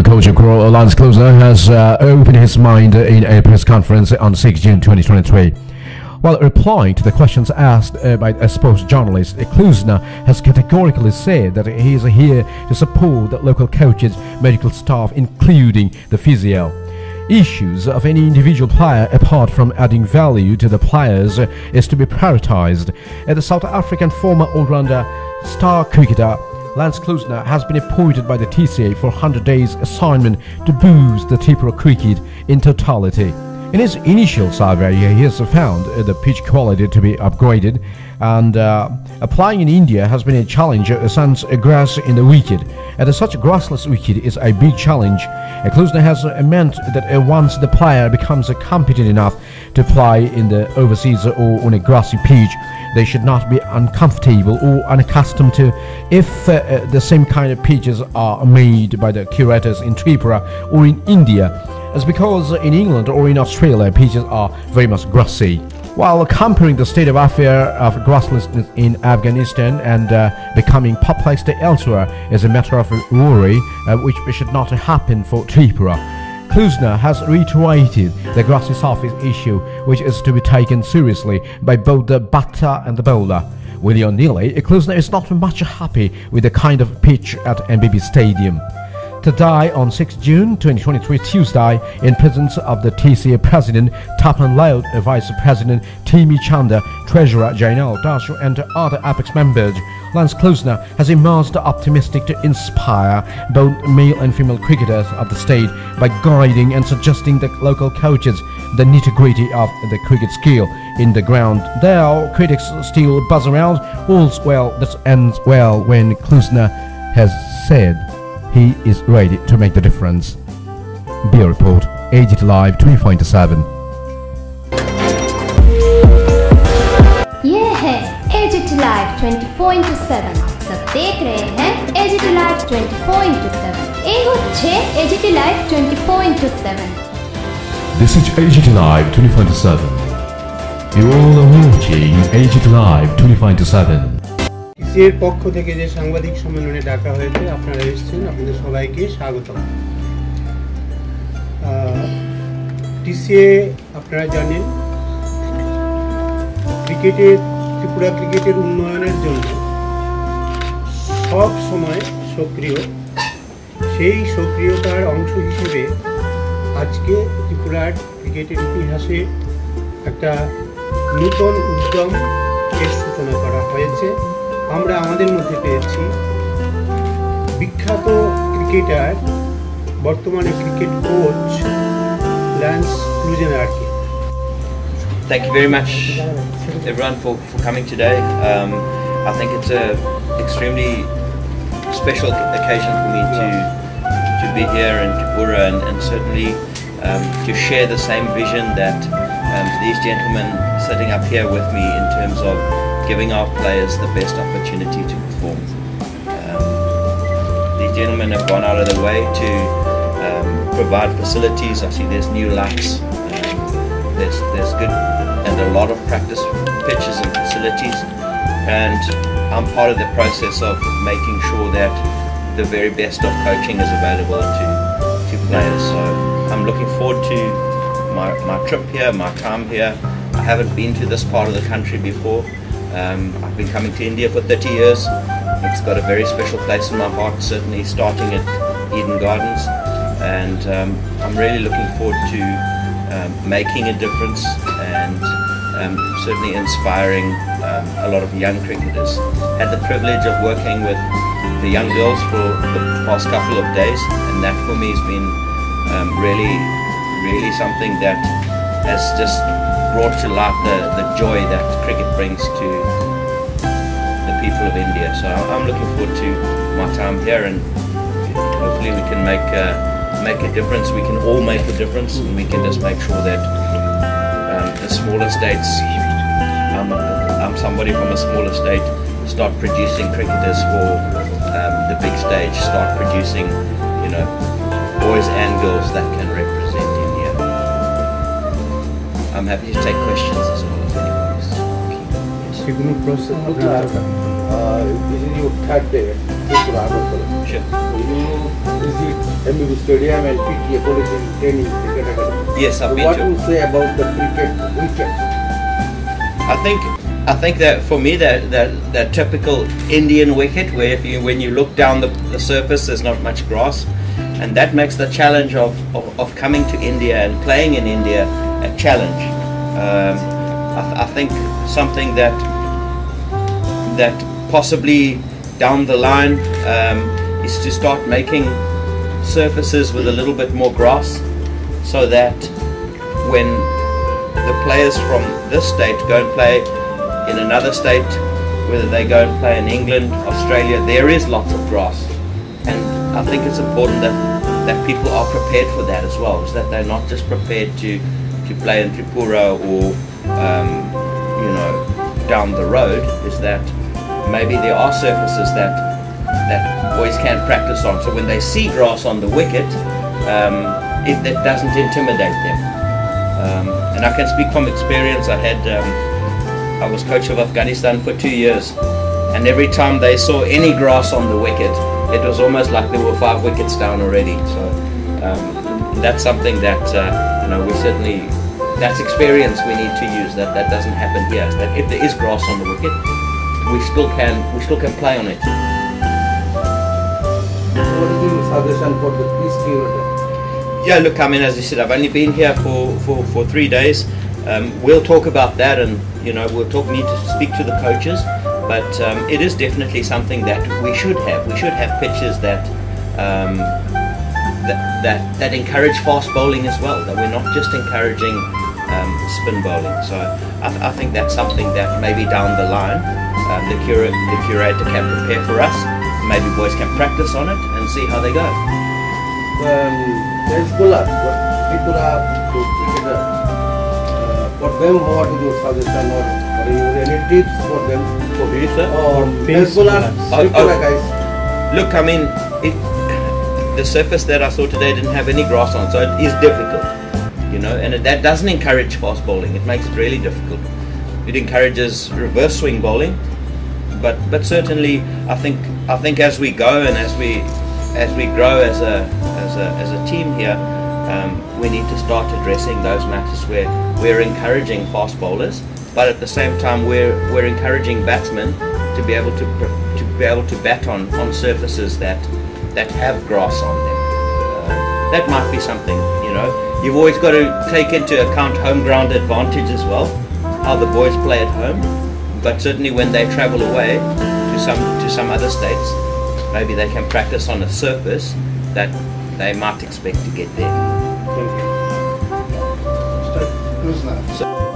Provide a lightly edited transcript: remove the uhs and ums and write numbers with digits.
Coach Lance Klusener has opened his mind in a press conference on 6 June 2023. While replying to the questions asked by a sports journalist, Klusener has categorically said that he is here to support the local coaches, medical staff, including the physio. Issues of any individual player, apart from adding value to the players, is to be prioritized. The South African former all-rounder star cricketer Lance Klusener has been appointed by the TCA for 100 days assignment to boost the Tripura cricket in totality. In his initial survey, he has found the pitch quality to be upgraded, and applying in India has been a challenge since grass in the wicket. Such a grassless wicket is a big challenge. Klusener has meant that once the player becomes competent enough to play in the overseas or on a grassy pitch, they should not be uncomfortable or unaccustomed to if the same kind of pitches are made by the curators in Tripura or in India, as because in England or in Australia pitches are very much grassy. While comparing the state of affairs of grasslessness in Afghanistan and becoming perplexed elsewhere is a matter of worry which should not happen for Tripura, Klusener has reiterated the grassy surface issue, which is to be taken seriously by both the batter and the bowler. Willy-nilly, Klusener is not much happy with the kind of pitch at MBB Stadium. Today, on 6 June 2023, Tuesday, in presence of the TCA President Tapan Laut, Vice President Timi Chanda, Treasurer Jainal Dashu, and other Apex members, Lance Klusener has emerged optimistic to inspire both male and female cricketers of the state by guiding and suggesting the local coaches the nitty-gritty of the cricket skill in the ground. There, critics still buzz around. All's well that ends well when Klusener has said he is ready to make the difference. Bureau Report, AGT Live 20.7. ये है AGT Live 20.7. सब देख रहे हैं AGT Live 20.7. ये होच्छे AGT Live 20.7. This is AGT Live 20.7. You all are watching AGT Live 20.7. TCA পক্ষ থেকে যে সাংবাদিক সম্মেলনে ডাকা হয়েছে, আপনারা এসেছেন, আপনাদের সবাইকে স্বাগতম। TCA আপনারা জানেন ত্রিপুরা ক্রিকেটের উন্নয়নের জন্য সব সময় সক্রিয়। সেই সক্রিয়তার অংশ হিসেবে আজকে ত্রিপুরার ক্রিকেটের ইতিহাসে একটা নতুন উদ্যম এর সূচনা করা হয়েছে। আমরা আমাদের মধ্যে পেয়েছি বিখ্যাত ক্রিকেটার, বর্তমানে ক্রিকেট কোচ ল্যান্স ক্লুজেনারকে। Thank you very much everyone for coming today. I think it's an extremely special occasion for me to be here in Tripura and certainly to share the same vision that these gentlemen sitting up here with me in terms of giving our players the best opportunity to perform. These gentlemen have gone out of their way to provide facilities. I see there's new lights, there's good and a lot of practice pitches and facilities, and I'm part of the process of making sure that the very best of coaching is available to players. So I'm looking forward to my trip here, my time here. I haven't been to this part of the country before. I've been coming to India for 30 years. It's got a very special place in my heart, certainly starting at Eden Gardens, and I'm really looking forward to making a difference and certainly inspiring a lot of young cricketers. Had the privilege of working with the young girls for the past couple of days, and that for me has been really something that has just brought to light the joy that cricket brings to the people of India. So I'm looking forward to my time here, and hopefully we can make a difference. We can all make a difference, and we can just make sure that the smaller states, I'm somebody from a smaller state, start producing cricketers for the big stage, start producing, you know, boys and girls that can represent India. I'm happy to take questions as well if anybody's This is your third day. Sure. visit MBB Stadium and TCA College training cricket academy. Yes, I've So been what to. do you say about the cricket wicket? I think that for me that typical Indian wicket where when you look down the surface there's not much grass, and that makes the challenge of coming to India and playing in India a challenge. I think something that possibly down the line is to start making surfaces with a little bit more grass, so that when the players from this state go and play in another state, whether they go and play in England, Australia, there is lots of grass. And I think it's important that people are prepared for that as well, is that they're not just prepared to play in Tripura or you know, down the road, is that maybe there are surfaces that boys can practice on, so when they see grass on the wicket, it doesn't intimidate them. And I can speak from experience. I was coach of Afghanistan for 2 years, and every time they saw any grass on the wicket, it was almost like there were 5 wickets down already. So that's something that you know, we certainly, that's experience we need to use. That doesn't happen here. That if there is grass on the wicket, we still can play on it. What is your suggestion for the peace? Yeah, look, I mean, as I said, I've only been here for 3 days. We'll talk about that, and you know, need to speak to the coaches. But it is definitely something that we should have. We should have pitches that that encourage fast bowling as well. That we're not just encouraging spin bowling. So I think that's something that maybe down the line the curator can prepare for us. Maybe boys can practice on it and see how they go. As bowler, people are to cricketer. For them, what is your suggestion or any tips for them? For you, sir? As bowler, guys. Look, I mean, the surface that I saw today didn't have any grass on, so it is difficult, you know, and that doesn't encourage fast bowling. It makes it really difficult. It encourages reverse swing bowling, but certainly I think as we go and as we grow as a team here, we need to start addressing those matters where we're encouraging fast bowlers, but at the same time we're encouraging batsmen to be able to bat on surfaces that have grass on them. That might be something, you know. You've always got to take into account home ground advantage as well, how the boys play at home, but certainly when they travel away to some other states, maybe they can practice on a surface that they might expect to get there. Thank you. Mr. Klusener.